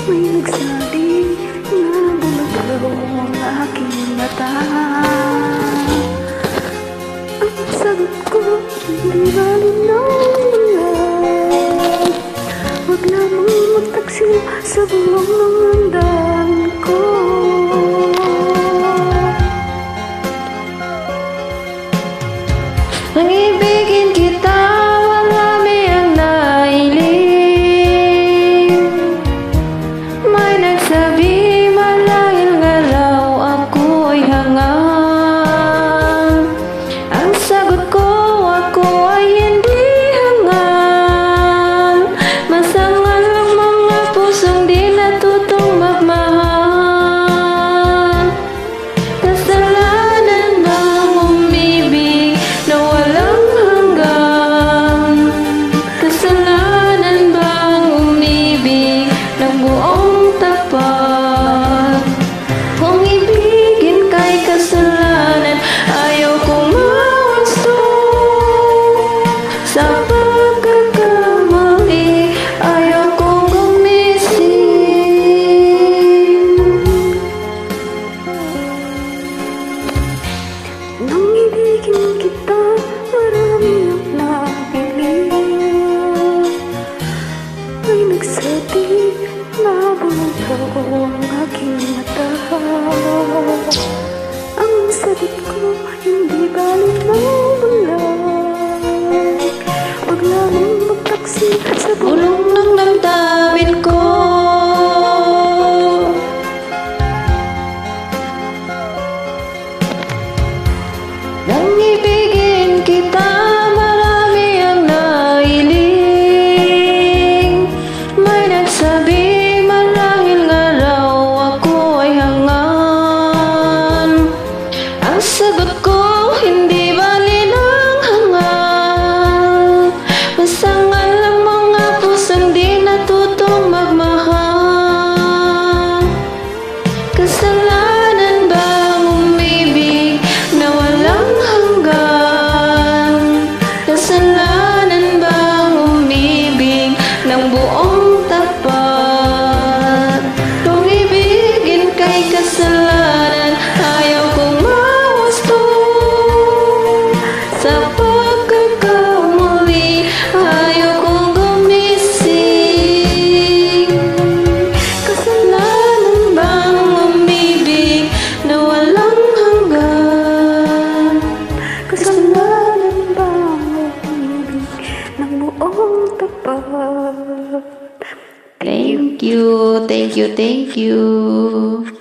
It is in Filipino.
May nagsabi na bumaglaw ang aking mata. Ang sagot ko, hindi malinaw. Huwag lamang magtaksil sa bulong ng handaan ko. Nang ibigin kita, marami ang nailing. May nagsabi, marahil nga raw ako ay hangang. Ang sagot ko, ako ay hindi hangang. Masangal ang mga pusong di natutong magmahal. Kasalanan bang umibig na walang hanggan? Kasalanan bang umibig ng buong tapat? Kung ibigin kay kasalanan, ayaw kong mawasto. Sa pagkakamali, ayaw kong gumising. Nang ibigin kita, marami ang napiling. May nagsabi na bumaglaw ang aking mata. Ang sagot ko, hindi balik ng bulag. Huwag lamang magtaksi sa Bulong ng damdamin ko. Nang ibigin kita, marami ang nailing. May nagsabi, marahil nga raw ako ay hangan. Ang sagot ko, hindi bali ng hangal. Masangal ang mga pusong di natutong magmahal. Kasalanan bang umibig na walang hanggan? Kasalanan bang umibig ng buong tapat? Kung ibigin kay kasalanan, ayaw kong mawasto. Sa pagkakamali, ayaw kong gumising. Kasalanan bang umibig na walang hanggan? kasalanan bang umibig ng buong tapat? Thank you, thank you, thank you.